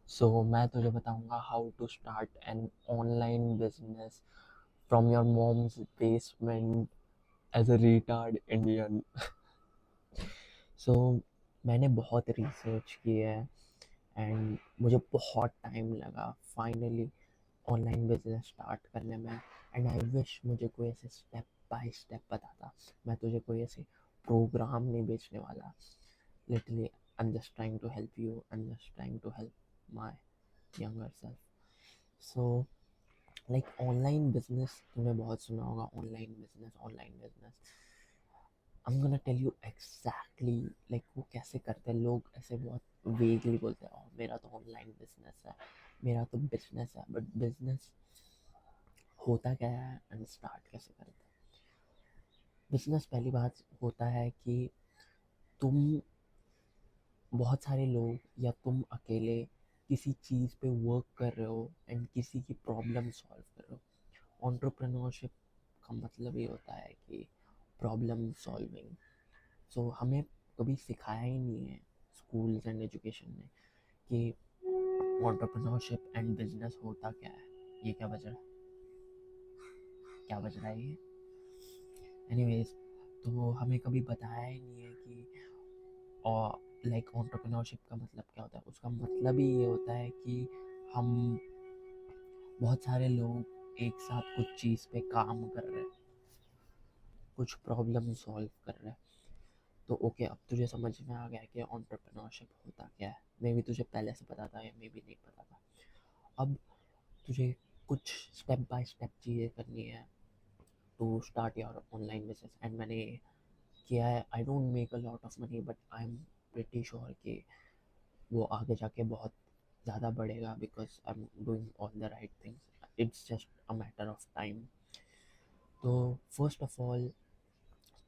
मैं तुझे बताऊंगा how to start an online business from your mom's basement as a retard Indian. So मैंने बहुत रिसर्च की है एंड मुझे बहुत टाइम लगा फाइनली ऑनलाइन बिजनेस स्टार्ट करने में। एंड आई विश मुझे कोई ऐसे स्टेप बाय स्टेप बताता। मैं तुझे कोई ऐसे प्रोग्राम नहीं बेचने वाला। Literally I am just trying to help you, I am just trying to help my younger self. So like online business, तूने बहुत सुना होगा online business. I'm gonna tell you exactly like वो कैसे करते हैं। लोग ऐसे बहुत वेगली बोलते हैं, "Oh, मेरा तो ऑनलाइन बिजनेस है, मेरा तो बिजनेस है।" बट बिजनेस होता क्या है एंड स्टार्ट कैसे करते हैं? बिजनेस पहली बात होता है कि तुम बहुत सारे लोग या तुम अकेले किसी चीज़ पे वर्क कर रहे हो एंड किसी की प्रॉब्लम सॉल्व कर रहे हो। एंटरप्रेन्योरशिप का मतलब ये होता है कि प्रॉब्लम सॉल्विंग। सो हमें कभी सिखाया ही नहीं है स्कूल्स एंड एजुकेशन में कि एंटरप्रेन्योरशिप एंड बिजनेस होता क्या है। ये क्या बज रहा है, क्या बज रहा है ये? एनीवेज, तो हमें कभी बताया ही नहीं है कि और लाइक एंटरप्रेन्योरशिप का मतलब क्या होता है। उसका मतलब ही ये होता है कि हम बहुत सारे लोग एक साथ कुछ चीज़ पे काम कर रहे हैं, कुछ प्रॉब्लम सॉल्व कर रहे हैं। तो ओके, अब तुझे समझ में आ गया कि एंटरप्रेन्योरशिप होता क्या है। मे बी तुझे पहले से पता था या मे बी नहीं पता था। अब तुझे कुछ स्टेप बाय स्टेप चीज़ें करनी है to start your online business. And मैंने किया है। I don't make a lot of money but I am pretty sure कि वो आगे जाके बहुत ज़्यादा बढ़ेगा because I am doing all the right things. It's just a matter of time. तो फर्स्ट ऑफ ऑल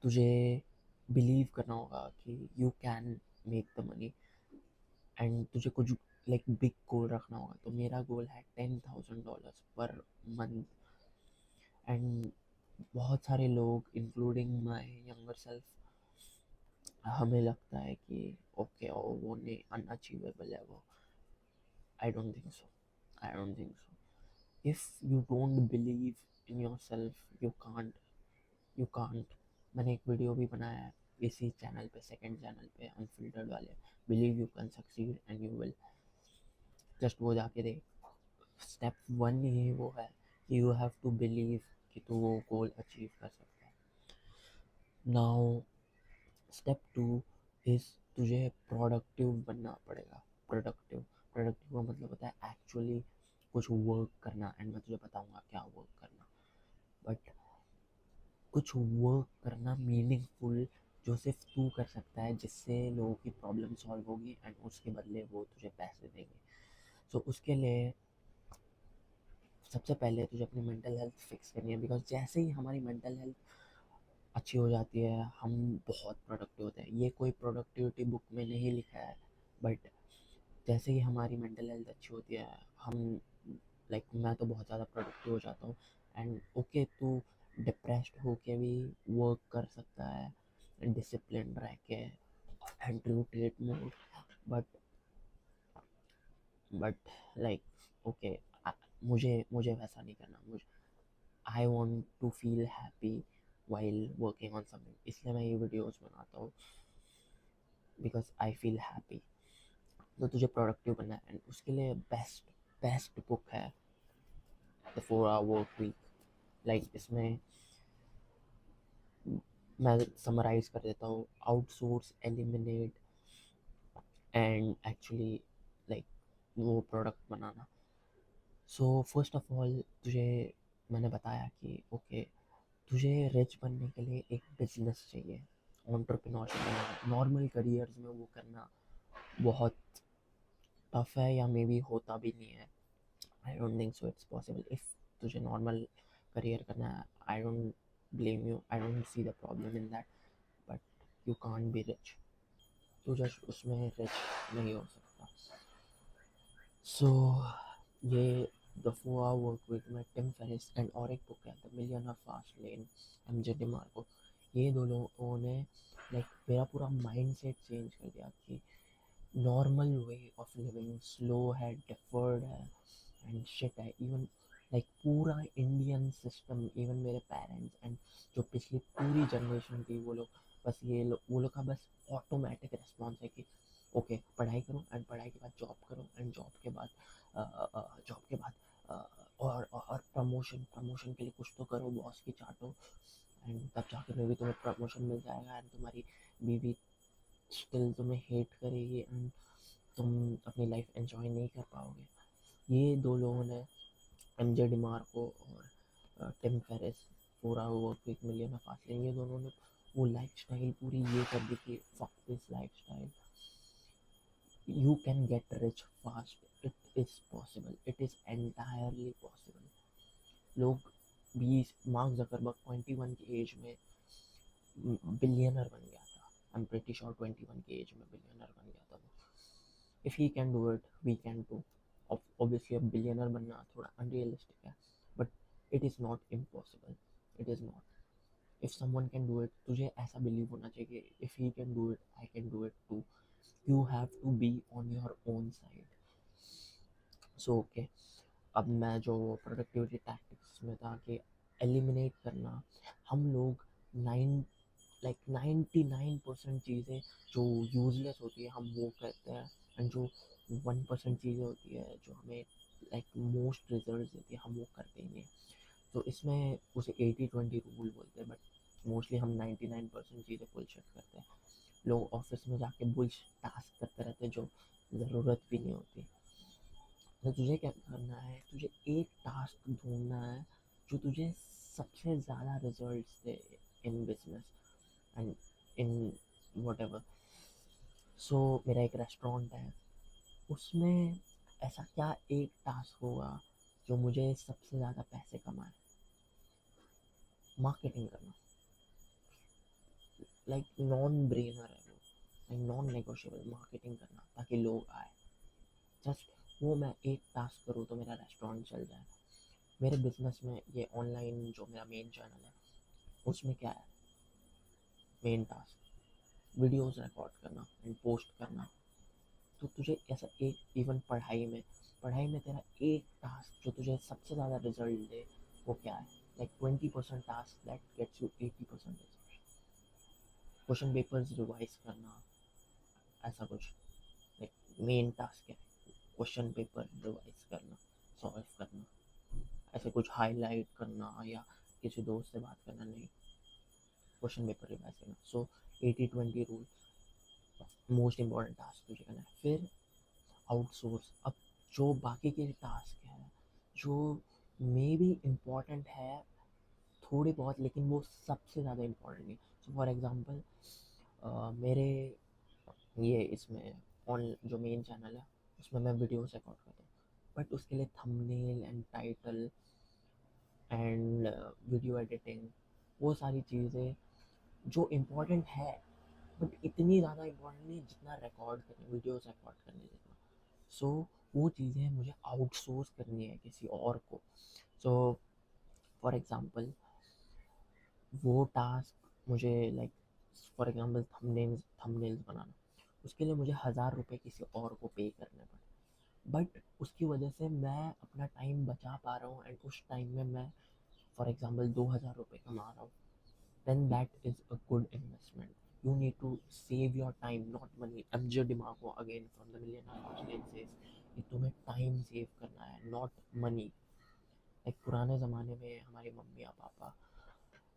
तुझे बिलीव करना होगा कि you can make the money and तुझे कुछ लाइक बिग गोल रखना होगा। तो मेरा गोल है $10,000 पर मंथ। एंड बहुत सारे लोग इंक्लूडिंग माई यंगर सेल्फ, हमें लगता है कि ओके वो नहीं, अनअचीवेबल है वो। आई don't think so, I don't think so. If you don't believe in your self you can't. मैंने एक वीडियो भी बनाया है इसी चैनल पे, सेकंड चैनल पे, अनफिल्टर्ड वाले। Believe you can succeed and you will. Just वो जाके देख। स्टेप वन ही वो है कि यू हैव टू बिलीव कि तू वो गोल अचीव कर सकता है। नाउ स्टेप टू इज तुझे प्रोडक्टिव बनना पड़ेगा। प्रोडक्टिव प्रोडक्टिव का मतलब होता है एक्चुअली कुछ वर्क करना। एंड मैं तुझे बताऊंगा क्या वर्क करना। बट कुछ वर्क करना मीनिंगफुल जो सिर्फ तू कर सकता है, जिससे लोगों की प्रॉब्लम सॉल्व होगी एंड उसके बदले वो तुझे पैसे देंगे। सो उसके लिए सबसे पहले तुझे अपनी मेंटल हेल्थ फिक्स करनी है। बिकॉज जैसे ही हमारी मेंटल हेल्थ अच्छी हो जाती है हम बहुत प्रोडक्टिव होते हैं। ये कोई प्रोडक्टिविटी बुक में नहीं लिखा है बट जैसे ही हमारी मेंटल हेल्थ अच्छी होती है हम लाइक मैं तो बहुत ज़्यादा प्रोडक्टिव हो जाता हूँ। एंड ओके, तू डिप्रेस्ड होके भी वर्क कर सकता है डिसिप्लिन रह के and rotate mode. But but like okay, मुझे मुझे वैसा नहीं करना। मुझे I want to feel happy while working on something, इसलिए मैं ये वीडियोस बनाता हूँ बिकॉज आई फील हैप्पी। तो तुझे प्रोडक्टिव बनना है एंड उसके लिए बेस्ट बेस्ट बुक है the 4 Hour work week. Like इसमें मैं समराइज कर देता हूँ, outsource, eliminate and actually like वो प्रोडक्ट बनाना। सो फर्स्ट ऑफ ऑल तुझे मैंने बताया कि ओके, तुझे रिच बनने के लिए एक बिजनेस चाहिए। एंटरप्रेन्योरशिप बनना, नॉर्मल करियर्स में वो करना बहुत टफ है या मे बी होता भी नहीं है। I don't think so it's possible. If तुझे नॉर्मल करियर करना है, I don't blame you, I don't see the problem in that. But you can't be rich. तू जस्ट उसमें रिच नहीं हो सकता। सो ये द 4 Hour वर्क वीक में टिम फेरिस एंड और एक बुक है the millionaire fast lane, MJ DeMarco. ये दो लोगों ने लाइक मेरा पूरा माइंड सेट चेंज कर दिया कि normal way of living slow है, डिफर्ड है एंड शिट है। इवन लाइक पूरा इंडियन सिस्टम, इवन मेरे पेरेंट्स एंड जो पिछली पूरी जनरेशन थी, वो लोग बस वो लोग का बस ऑटोमेटिक रिस्पॉन्स है कि ओके पढ़ाई करो एंड पढ़ाई के बाद जॉब करो एंड जॉब के बाद और प्रमोशन के लिए कुछ तो करो, बॉस की चाटो एंड तब जाके मे भी तुम्हें प्रमोशन मिल जाएगा एंड तुम्हारी बीवी स्टिल तुम्हें हेट करेगी एंड तुम अपनी लाइफ एंजॉय नहीं कर पाओगे। ये दो लोगों ने, एमजे डिमार्को और टिम फेरिस, पूरा वर्क वीक मिलियन फासले, ये दोनों ने वो लाइफस्टाइल पूरी ये कर दी कि fuck this lifestyle, you can get rich fast, it is possible, it is entirely possible. लोग 20, मार्क जकरबर्ग 21 की एज में बिलियनर बन गया था। आई एम प्रीटी श्योर 21 की एज में बिलियनर बन गया था वो। If he can do it we can too. Obviously अब बिलियनर बनना थोड़ा अनरियलिस्टिक है, but it is not impossible, it is not. If someone can do it, तुझे ऐसा बिलीव होना चाहिए कि if he can do it I can do it too. You have to be on your own side. So okay, अब मैं जो productivity tactics में था कि एलिमिनेट करना, हम लोग नाइन 99% चीज़ें जो यूजलेस होती है हम वो करते हैं एंड जो 1% चीज़ें होती है जो हमें मोस्ट रिजल्ट देती है हम वो करते ही नहीं। तो इसमें उसे 80-20 रूल बोलते हैं, बट मोस्टली हम 99% चीज़ें बुलशिट करते हैं। लोग ऑफिस में जाके बुलशिट टास्क करते रहते हैं जो ज़रूरत भी नहीं होती। तो तुझे क्या करना है, तुझे एक टास्क ढूंढना है जो तुझे सबसे ज़्यादा रिजल्ट्स दे in business and in whatever. So मेरा एक रेस्टोरेंट है, उसमें ऐसा क्या एक टास्क होगा जो मुझे सबसे ज़्यादा पैसे कमाए? मार्केटिंग करना। लाइक नॉन ब्रेनर है वो, लाइक नॉन नेगोशिएबल, मार्केटिंग करना ताकि लोग आए। जस्ट वो मैं एक टास्क करूँ तो मेरा रेस्टोरेंट चल जाए। मेरे बिजनेस में ये ऑनलाइन जो मेरा मेन चैनल है उसमें क्या है, मेन टास्क वीडियोस रिकॉर्ड करना एंड पोस्ट करना। तो तुझे ऐसा एक, इवन पढ़ाई में तेरा एक टास्क जो तुझे सबसे ज़्यादा रिजल्ट दे वो क्या है? Like 20% task that gets you 80% result. Question papers revise करना, ऐसा कुछ। लाइक मेन टास्क है क्वेश्चन पेपर रिवाइज करना, सॉल्व करना, ऐसे कुछ हाईलाइट करना या किसी दोस्त से बात करना नहीं, क्वेश्चन पेपर रिवाइज करना। सो 80-20 रूल, मोस्ट इंपॉर्टेंट टास्क तुझे करना है। फिर आउटसोर्स। अब जो बाकी के टास्क हैं जो मे बी इम्पॉर्टेंट है थोड़ी बहुत, लेकिन वो सबसे ज़्यादा इम्पॉर्टेंट नहीं। सो फॉर एग्ज़ाम्पल मेरे ये इसमें ऑन जो मेन चैनल है उसमें मैं वीडियोस रिकॉर्ड करता हूँ, बट उसके लिए thumbnail and title and video editing, वो सारी चीज़ें जो इम्पोर्टेंट है बट इतनी ज़्यादा इम्पोर्टेंट नहीं जितना रिकॉर्ड करने, वीडियोस रिकॉर्ड करने जितना। सो वो चीज़ें मुझे आउटसोर्स करनी है किसी और को। सो फॉर एग्ज़ाम्पल वो टास्क मुझे लाइक, फॉर एग्ज़ाम्पल थंबनेल्स बनाना, उसके लिए मुझे 1000 रुपये किसी और को पे करने पड़े, बट उसकी वजह से मैं अपना टाइम बचा पा रहा हूँ एंड उस टाइम में मैं फॉर एग्ज़ाम्पल 2000 रुपये कमा रहा हूँ, then that is a good investment. You need to save your time, not money. MJ Dimago again from the Millionaire Hustle says कि तुम्हें टाइम सेव करना है, नॉट मनी। लाइक पुराने ज़माने में हमारे मम्मी या पापा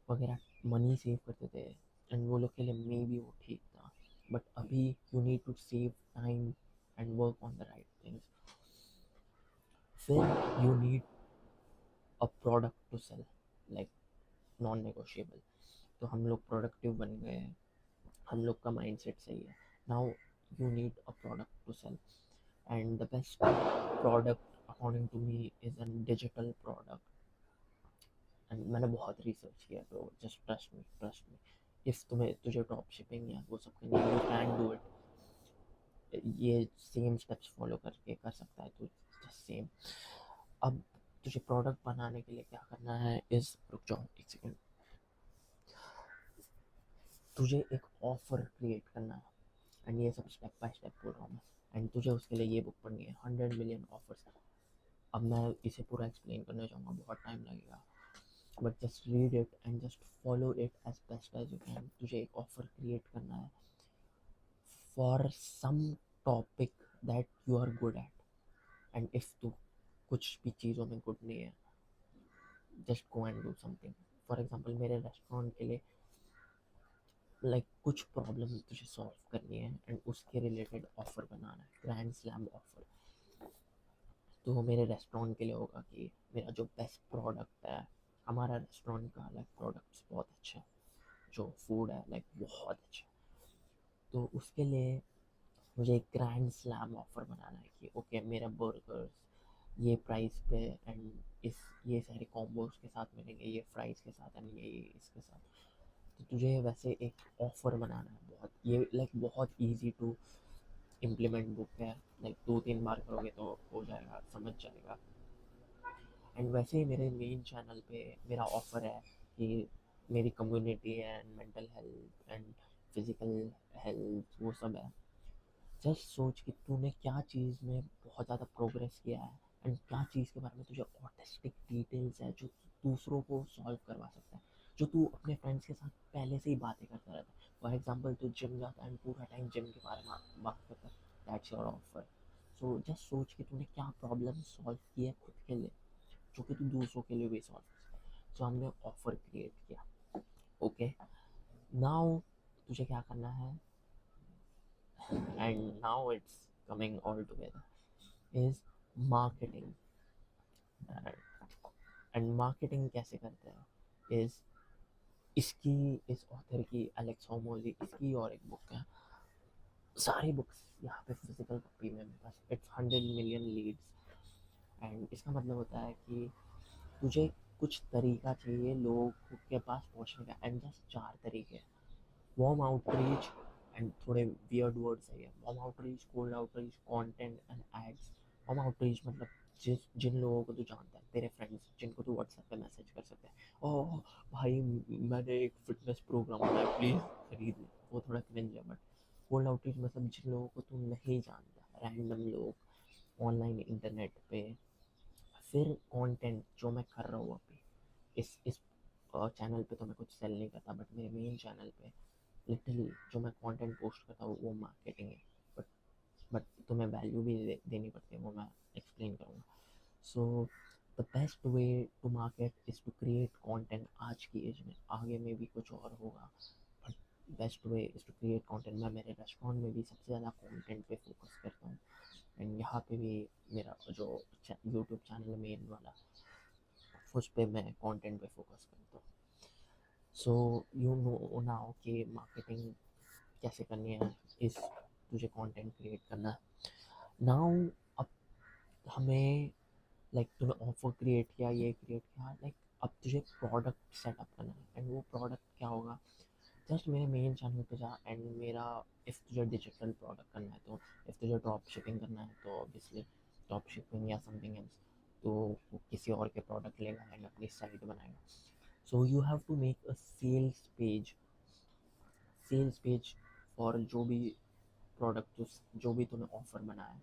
वगैरह मनी सेव करते थे एंड वो लोग के लिए मे बी वो ठीक था, बट अभी you need to save time and work on the right things. फिर you need a product to sell, like non negotiable. तो हम लोग प्रोडक्टिव बन गए हैं, हम लोग का माइंडसेट सही है। Now you need a product to sell and the best product according to me is a digital product. And मैंने बहुत रिसर्च किया, तो जस्ट ट्रस्ट मी। इफ़ तुझे ड्रॉप शिपिंग या वो सब करनी है, यू कैन डू इट। ये सेम स्टेप्स फॉलो करके कर सकता है तो जस्ट सेम। अब तुझे प्रोडक्ट बनाने के लिए क्या करना है इज़, रुक जाओ एक सेकेंड, तुझे एक ऑफ़र क्रिएट करना है। एंड ये सब स्टेप बाय स्टेप बोल रहा हूँ मैं। एंड तुझे उसके लिए ये बुक पढ़नी है, 100 मिलियन ऑफर्स। अब मैं इसे पूरा एक्सप्लेन करने जाऊँगा, बहुत टाइम लगेगा, but just read it and just follow it as best as you can. तुझे एक ऑफर क्रिएट करना है for some topic that you are good at. And if तू कुछ भी चीज़ों में गुड नहीं है, just go and do something. For example मेरे रेस्टोरेंट के लिए कुछ प्रॉब्लम तुझे सॉल्व करनी है एंड उसके रिलेटेड ऑफर बनाना है, ग्रैंड स्लैम ऑफर। तो मेरे रेस्टोरेंट के लिए होगा कि मेरा जो बेस्ट प्रोडक्ट है, हमारा रेस्टोरेंट का प्रोडक्ट्स बहुत अच्छा है, जो फूड है बहुत अच्छा है। तो उसके लिए मुझे एक ग्रैंड स्लैम ऑफर बनाना है कि ओके मेरा बर्गर्स ये प्राइस पे एंड इस ये सारे कॉम्बोज के साथ मिलेंगे, ये फ्राइज़ के साथ एंड ये इसके साथ। तो तुझे वैसे एक ऑफ़र बनाना है, बहुत ये बहुत इजी टू इम्प्लीमेंट बुक है, 2-3 बार करोगे तो हो जाएगा, समझ जाएगा। एंड वैसे ही मेरे मेन चैनल पे मेरा ऑफ़र है कि मेरी कम्युनिटी है, mental health and physical health वो सब है। जस्ट सोच कि तूने क्या चीज़ में बहुत ज़्यादा प्रोग्रेस किया है एंड क्या चीज़ के बारे में तुझे ऑटिस्टिक डिटेल्स है जो दूसरों को सॉल्व करवा सकता है, जो तू अपने फ्रेंड्स के साथ पहले से ही बातें करता रहता है। फॉर एग्जाम्पल तू जिम जाता है एंड पूरा टाइम जिम के बारे में बात करता है, that's your offer. So just सोच कि तूने क्या प्रॉब्लम सॉल्व की है खुद के लिए, जो कि तू दूसरों के लिए भी सॉल्व कर सकता है। सो हमने ऑफर क्रिएट किया। ओके, नाउ तुझे क्या करना है, and now it's coming all together, is marketing. And marketing कैसे करते हैं इज इसकी, इस ऑथर की, एलेक्स होमोजी, इसकी और एक बुक है, सारी बुक्स यहाँ पे फिजिकल कॉपी में मेरे पास। It's 100 million leads. एंड इसका मतलब होता है कि तुझे कुछ तरीका चाहिए लोगों के पास पहुँचने का, एंड जस्ट 4 तरीके हैं। वार्म आउटरीच एंड थोड़े वियर्ड वर्ड्स है ये, warm outreach, cold outreach, content and ads. Warm outreach मतलब जिन लोगों को तू जानता है, तेरे फ्रेंड्स जिनको तू व्हाट्सएप पे मैसेज कर सकता है, ओह भाई मैंने एक फिटनेस प्रोग्राम बनाया प्लीज़ खरीद ले, वो थोड़ा क्रिंज है। बट कोल्ड आउटरीच मतलब जिन लोगों को तू नहीं जानता, रैंडम लोग ऑनलाइन इंटरनेट पे। फिर कंटेंट जो मैं कर रहा हूँ अभी इस चैनल पे, तो मैं कुछ सेल नहीं करता, बट मेरे मेन चैनल पे लिटरली जो मैं कंटेंट पोस्ट करता हूँ वो मार्केटिंग है। बट बट तुम्हें वैल्यू भी देनी पड़ती है, वो मैं एक्सप्लेन करूँगा। So the best way to market is to create content. आज की एज में, आगे में भी कुछ और होगा, but best way is to create content. मैं मेरे रेस्टोरेंट में भी सबसे ज़्यादा कंटेंट पे फोकस करता हूँ, एंड यहाँ पे भी मेरा जो यूट्यूब चैनल है मेन वाला, उस पर मैं कंटेंट पे फोकस करता हूँ। सो यू नो नाउ कि मार्केटिंग कैसे करनी है, इस तुझे कंटेंट क्रिएट करना है नाउ। अब हमें तूने ऑफर क्रिएट किया, ये क्रिएट किया, अब तुझे प्रोडक्ट सेटअप करना है। एंड वो प्रोडक्ट क्या होगा, जस्ट मेरे मेन चैनल पे जा एंड मेरा, इफ़ तुझे डिजिटल प्रोडक्ट करना है, तो इफ़ तुझे ड्रॉप शिपिंग करना है तो ऑब्वियसली ड्रॉप शिपिंग या समथिंग एल्स, तो वो किसी और के प्रोडक्ट लेगा एंड अपनी साइट बनाएगा। So you have to make a sales page for जो भी प्रोडक्ट, जो भी तूने ऑफर बनाया है।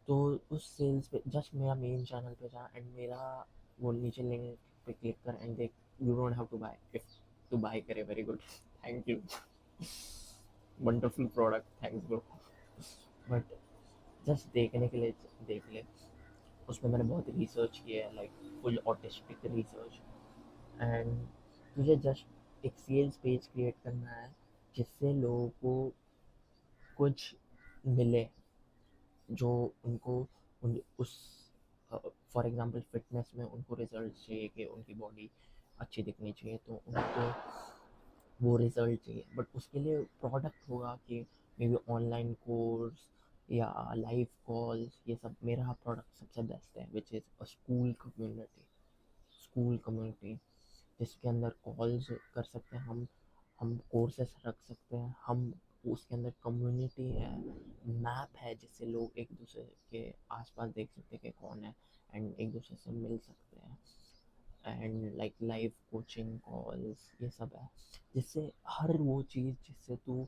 तो उस सेल्स पे जस्ट मेरा मेन चैनल पे जा एंड मेरा वो नीचे लिंक पे क्लिक कर एंड देख, you don't have to buy, if to buy करे very good, thank you, wonderful product, thanks bro. But just देखने के लिए देख ले, उसमें मैंने बहुत रिसर्च किया है, फुल ऑटिस्टिक रिसर्च। एंड तुझे जस्ट एक सेल्स पेज क्रिएट करना है जिससे लोगों को कुछ मिले, जो उनको उस फॉर एग्जांपल फिटनेस में उनको रिजल्ट चाहिए कि उनकी बॉडी अच्छी दिखनी चाहिए, तो उनको वो रिजल्ट चाहिए। बट उसके लिए प्रोडक्ट होगा कि मे बी ऑनलाइन कोर्स या लाइव कॉल्स, ये सब। मेरा प्रोडक्ट सबसे बेस्ट है which is a school community जिसके अंदर कॉल्स कर सकते हैं हम कोर्सेस रख सकते हैं हम, उसके अंदर कम्युनिटी है, मैप है जिससे लोग एक दूसरे के आसपास देख सकते हैं कि कौन है एंड एक दूसरे से मिल सकते हैं। एंड लाइव कोचिंग कॉल्स ये सब है, जिससे हर वो चीज़ जिससे तू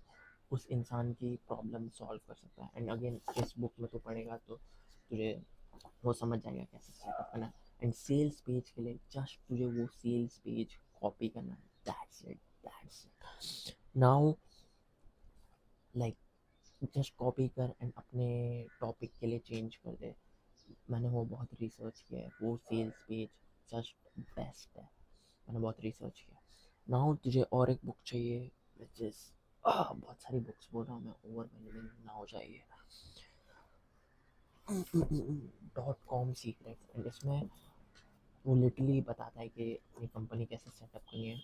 उस इंसान की प्रॉब्लम सॉल्व कर सकता है। एंड अगेन इस बुक में तो पढ़ेगा तो तुझे वो समझ जाएगा कैसे सेटअप करना है। एंड सेल्स पेज के लिए जस्ट तुझे वो सेल्स पेज कॉपी करना है, that's it. Now like just copy कर एंड अपने टॉपिक के लिए चेंज कर दे। मैंने वो बहुत रिसर्च किया है, वो सेल्स पेज जस्ट बेस्ट है, मैंने बहुत रिसर्च किया। नाउ तुझे और एक बुक चाहिए विच इज़ बहुत सारी बुक्स बोल रहा हूँ मैं, ओवरवेलमिंग ना हो जाइए। .com सीक्रेट्स, एंड इसमें वो लिटरली बताता है कि अपनी कंपनी कैसे सेटअप करनी है।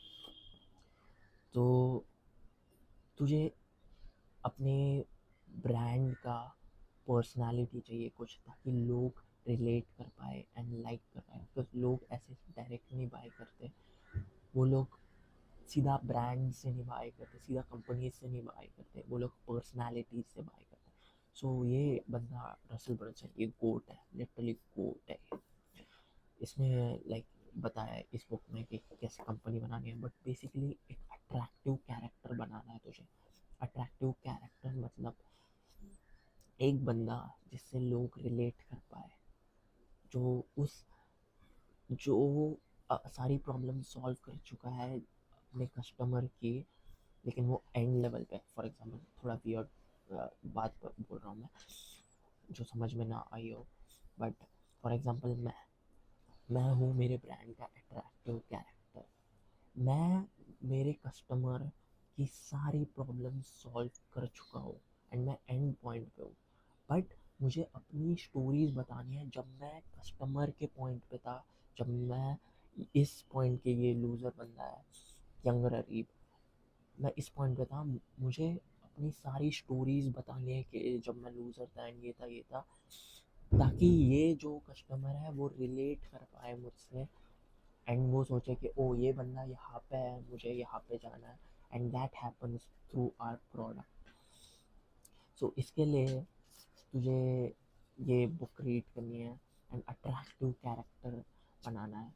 तो तुझे अपने ब्रांड का पर्सनालिटी चाहिए कुछ, ताकि लोग रिलेट कर पाए एंड लाइक कर पाए, बिकॉज लोग ऐसे डायरेक्ट नहीं बाय करते, वो लोग सीधा ब्रांड से नहीं बाय करते, सीधा कंपनी से नहीं बाय करते, वो लोग पर्सनालिटी से बाय करते। सो ये बंदा रसल ब्रंसन ये गोट है, लिटरली गोट है। इसने लाइक बताया है इस बुक में कि कैसे कंपनी बनानी है, बट बेसिकली एक अट्रैक्टिव कैरेक्टर बनाना है तुझे। अट्रैक्टिव कैरेक्टर मतलब एक बंदा जिससे लोग रिलेट कर पाए, जो उस जो सारी प्रॉब्लम सॉल्व कर चुका है अपने कस्टमर की, लेकिन वो एंड लेवल पे। फॉर एग्जांपल थोड़ा वियर्ड बात बोल रहा हूँ मैं, जो समझ में ना आई हो, बट फॉर एग्जांपल मैं हूँ मेरे ब्रांड का अट्रैक्टिव कैरेक्टर। मैं मेरे कस्टमर की सारी प्रॉब्लम सॉल्व कर चुका हूँ एंड मैं एंड पॉइंट पे हूँ, बट मुझे अपनी स्टोरीज बतानी है जब मैं कस्टमर के पॉइंट पे था, जब मैं इस पॉइंट के, ये लूज़र बंदा है यंगर अरीब, मैं इस पॉइंट पे था, मुझे अपनी सारी स्टोरीज बतानी है कि जब मैं लूज़र था एंड ये था, ताकि ये जो कस्टमर है वो रिलेट कर पाए मुझसे एंड वो सोचे कि ओ ये बंदा यहाँ पे है, मुझे यहाँ पे जाना है, and that happens through our product. So इसके लिए तुझे ये बुक रीड करनी है एंड अट्रैक्टिव कैरेक्टर बनाना है।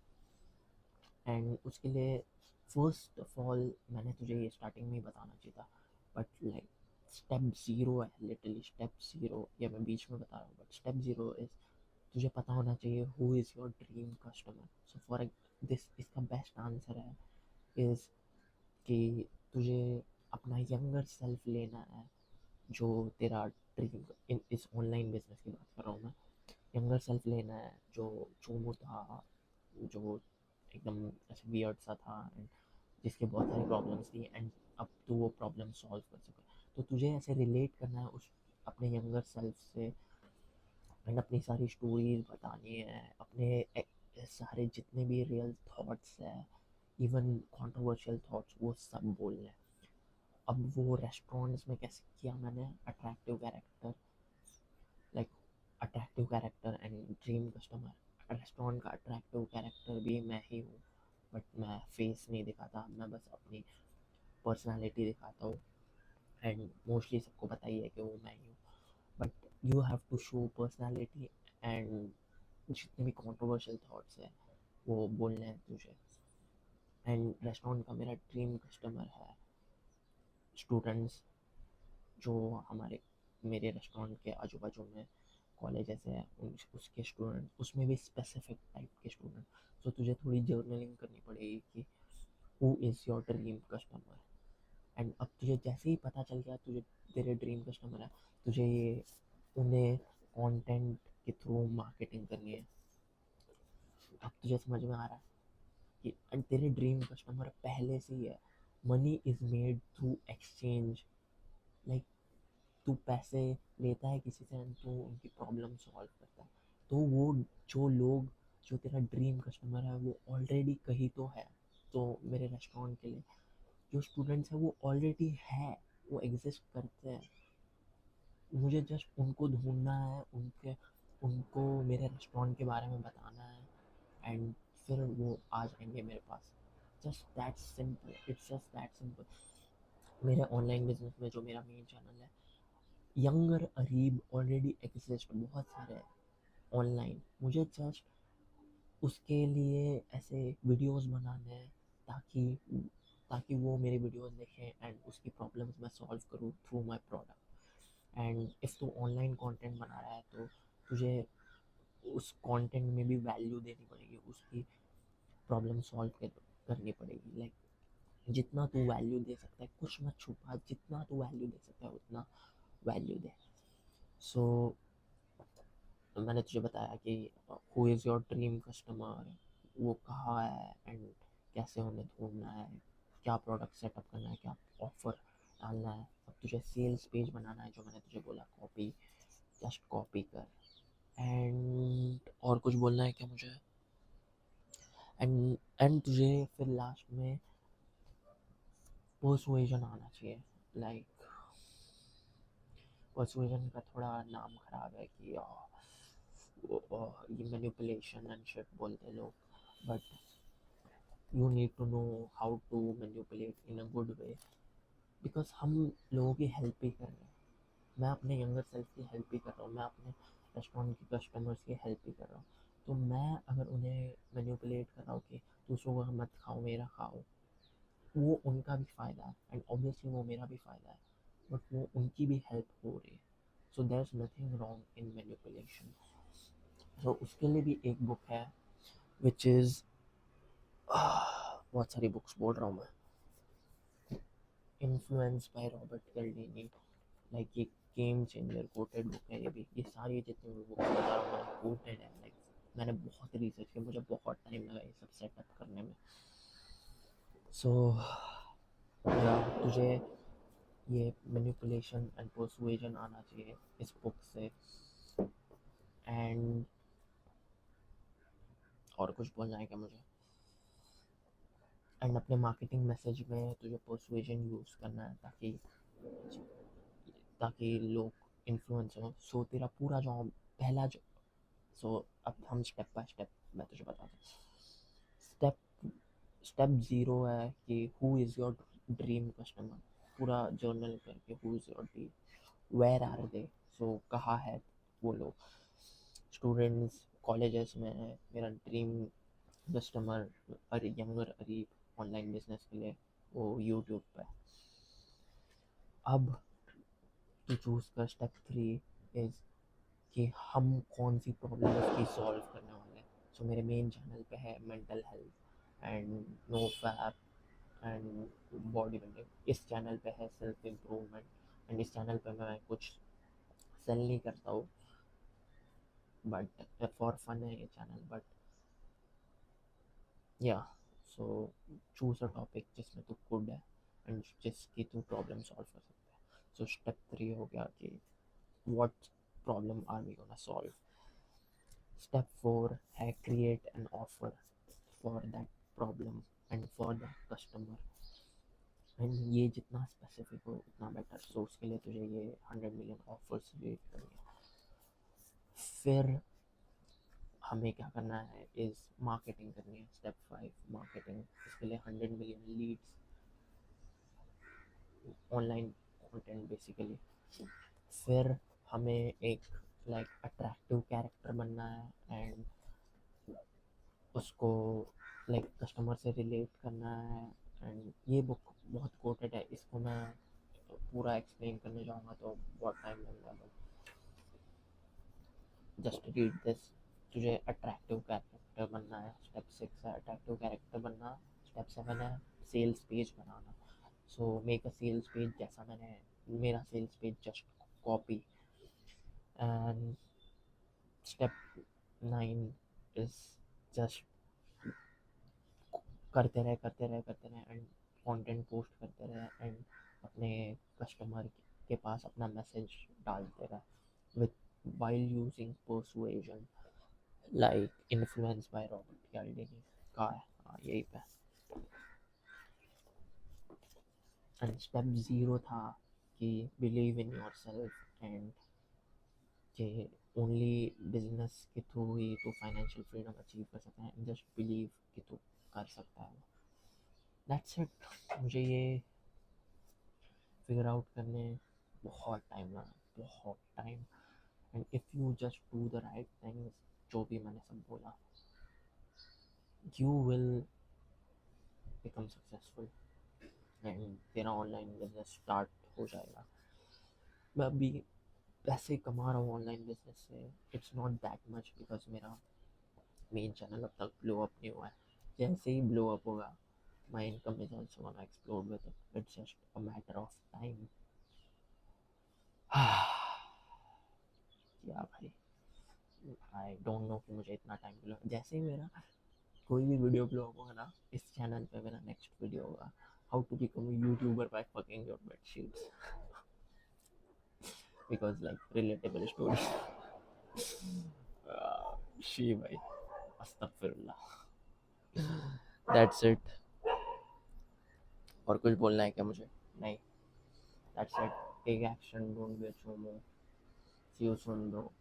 एंड उसके लिए फर्स्ट ऑफ ऑल मैंने तुझे ये स्टार्टिंग में ही बताना चाहिए था, बट लाइक स्टेप ज़ीरो है, लिटरली स्टेप ज़ीरो, या मैं बीच में बता रहा हूँ, बट स्टेप ज़ीरो इज़ तुझे पता होना चाहिए who is your dream customer. So for this इसका बेस्ट आंसर है इज़ कि तुझे अपना यंगर सेल्फ लेना है, जो तेरा ड्रीम इन इस ऑनलाइन बिजनेस की बात कर रहा हूँ मैं। यंगर सेल्फ लेना है जो चोमू था, जो एकदम ऐसे वियर्ड सा था एंड जिसके बहुत सारी प्रॉब्लम्स थी, एंड अब तो वो प्रॉब्लम सॉल्व कर सके। तो तुझे ऐसे रिलेट करना है उस अपने यंगर सेल्फ से एंड अपनी सारी स्टोरीज बतानी है, अपने सारे जितने भी रियल थॉट्स है, इवन कंट्रोवर्शियल थॉट्स, वो सब बोलने हैं। अब वो रेस्टोरेंट्स में कैसे किया मैंने attractive character, like attractive character and dream customer. Restaurant का अट्रैक्टिव कैरेक्टर भी मैं ही हूँ, बट मैं फेस नहीं दिखाता, मैं बस अपनी पर्सनालिटी दिखाता हूँ एंड मोस्टली सबको पता ही है कि वो मैं ही हूँ। But you have to show personality and जितने भी कंट्रोवर्शियल थॉट्स है वो बोलने हैं तुझे। एंड रेस्टोरेंट का मेरा ड्रीम कस्टमर है स्टूडेंट्स, जो हमारे मेरे रेस्टोरेंट के आजू बाजू में कॉलेजेस है, उसके स्टूडेंट, उसमें भी स्पेसिफिक टाइप के स्टूडेंट। तो तुझे थोड़ी जर्नलिंग करनी पड़ेगी कि who is your dream customer. And अब तुझे जैसे ही पता चल गया तुझे तेरे ड्रीम कस्टमर है, तुझे ये उन्हें कंटेंट के थ्रू मार्केटिंग करनी है। अब तुझे समझ में आ रहा है कि तेरे ड्रीम कस्टमर पहले से ही है। Money is made through exchange, like तू पैसे लेता है किसी से एंड तू उनकी प्रॉब्लम सॉल्व करता है। तो वो जो लोग, जो तेरा ड्रीम कस्टमर है वो ऑलरेडी कहीं तो है। तो मेरे रेस्टोरेंट के लिए जो स्टूडेंट्स हैं वो ऑलरेडी है, वो एग्जिस्ट करते हैं, मुझे जस्ट उनको ढूंढना है, उनके उनको मेरे रेस्टोरेंट के बारे में बताना है एंड फिर वो आ जाएंगे मेरे पास। Just that simple, it's just that simple. मेरे ऑनलाइन बिजनेस में जो मेरा मेन चैनल है यंगर अरीब ऑलरेडी एग्जिस्ट, बहुत सारे ऑनलाइन, मुझे जस्ट उसके लिए ऐसे वीडियोस बनाने हैं ताकि ताकि वो मेरी वीडियोस देखें एंड उसकी प्रॉब्लम्स मैं सॉल्व करूँ through my product. And if तू ऑनलाइन कंटेंट बना रहा है तो तुझे उस कंटेंट में भी वैल्यू देनी पड़ेगी, उसकी प्रॉब्लम सॉल्व करनी पड़ेगी। लाइक जितना तू वैल्यू दे सकता है, कुछ मत छुपा, जितना तू वैल्यू दे सकता है उतना वैल्यू दे। सो मैंने तुझे बताया कि who is your dream customer, वो कहाँ है एंड कैसे उन्हें ढूंढना है, क्या प्रोडक्ट सेटअप करना है, क्या ऑफर डालना है। अब तुझे सेल्स पेज बनाना है, जो मैंने तुझे बोला, कॉपी, जस्ट कॉपी कर। एंड और कुछ बोलना है क्या मुझे? एंड तुझे फिर लास्ट में पर्सुएजन आना चाहिए। लाइक पर्सुएजन का थोड़ा नाम खराब है कि ये मैनिपुलेशन एंड शिट बोलते हैं लोग, but you need to know how to manipulate in a good way, because हम लोगों की हेल्प ही कर रहे हैं। मैं अपने यंगर सेल्फ की हेल्प ही कर रहा हूँ, मैं अपने रेस्टोरेंट के कस्टमर्स की हेल्प ही कर रहा हूँ। तो मैं अगर उन्हें मैनिपुलेट कर रहा हूँ कि दूसरों का मत खाओ, मेरा खाओ, वो उनका भी फ़ायदा है एंड ऑब्वियसली वो मेरा भी फ़ायदा है, बट वो उनकी भी हेल्प हो रही है। So there is nothing wrong in manipulation. So उसके लिए भी एक बुक है विच इज़ बहुत सारी बुक्स बोल रहा हूँ मैं, इन्फ्लुएंस बाय रॉबर्ट कैल्डिनी। लाइक ये गेम चेंजर कोटेड बुक है। ये सारी जितनी भी बुक्स बता रहा हूँ मैं, कोटेड है। लाइक मैंने बहुत रिसर्च किया, मुझे बहुत टाइम लगा ये सब सेटअप करने में। सो तुझे ये मैनिपुलेशन एंड पर्सुएजन आना चाहिए इस बुक से। एंड और कुछ बोलना है क्या मुझे? एंड अपने मार्केटिंग मैसेज में तुझे पर्सुएजन यूज़ करना है ताकि लोग इन्फ्लुएंस हो। सो तेरा पूरा जॉब, पहला जो, सो अब हम स्टेप बाय स्टेप मैं तुझे बताता हूँ। स्टेप ज़ीरो है कि who is your dream customer. पूरा जर्नल करके who is your dream, where are they, so कहाँ है वो लोग। स्टूडेंट्स कॉलेजेस में है मेरा ड्रीम कस्टमर, और यंगर अरीब ऑनलाइन बिजनेस के लिए वो यूट्यूब पे। अब टू चूज़ कर स्टेप 3 इज़ कि हम कौन सी प्रॉब्लम उसकी सॉल्व करने वाले हैं। सो मेरे मेन चैनल पे है mental health and no fap and body building. इस चैनल पे है सेल्फ इम्प्रूवमेंट एंड इस चैनल पे मैं कुछ सेल नहीं करता हूँ, बट फॉर फन है ये चैनल। बट या सो चूज़ अ टॉपिक जिसमें तू गुड है एंड जिसकी तू प्रॉब्लम सॉल्व कर सकता है। सो स्टेप 3 हो गया कि what problem are we gonna solve. Step 4 है create an offer for that problem and for that customer. And ये जितना स्पेसिफिक हो उतना बेटर। सो उसके लिए तुझे ये 100 मिलियन ऑफर्स रीड करनी है। फिर हमें क्या करना है इज़ मार्केटिंग करनी है। Step 5 marketing. इसके लिए 100 million leads, online content basically. फिर हमें एक लाइक अट्रैक्टिव कैरेक्टर बनना है एंड उसको लाइक कस्टमर से रिलेट करना है। एंड ये बुक बहुत कोटेड है, इसको मैं पूरा एक्सप्लेन करने जाऊँगा तो बहुत टाइम लगेगा, बट जस्ट रीड दिस। तुझे अट्रैक्टिव कैरेक्टर बनना है, स्टेप 6 है अट्रैक्टिव कैरेक्टर बनना। स्टेप 7 है सेल्स पेज बनाना। So make a sales page, जैसा मैंने मेरा sales page, just copy. And step 9 is just करते रहे एंड कंटेंट पोस्ट करते रहे एंड अपने कस्टमर के पास अपना मैसेज डालते रहे with while using persuasion like influence by Robert Cialdini का है। हाँ यही पे। एंड स्टेप 0 था कि believe in your self and कि ओनली बिजनेस के थ्रू ही तो फाइनेंशियल फ्रीडम अचीव कर सकते हैं। जस्ट बिलीव कि तू कर सकता है। That's it. मुझे ये फिगर आउट करने बहुत टाइम लगा, बहुत time. And if you just do the right things, जो भी मैंने सब बोला, you will become successful. And तेरा ऑनलाइन बिजनेस स्टार्ट हो जाएगा। मैं अभी पैसे कमा रहा हूँ ऑनलाइन बिजनेस से, it's not that much because मेरा मेन चैनल अब तक ब्लो अप नहीं हुआ है। जैसे ही ब्लो अप होगा my income is also gonna explode with it. It's just a matter of time. या भाई, आई डोंट नो कि मुझे इतना टाइम मिला। जैसे ही मेरा कोई भी वीडियो ब्लॉग होगा ना, इस चैनल पे मेरा नेक्स्ट वीडियो होगा how to become a YouTuber by fucking your bedsheets, because like relatable story. She भाई, अस्तगफिरुल्लाह। That's it. और कुछ बोलना है क्या मुझे? नहीं, that's it. Take action, don't be a chomo. See you soon bro.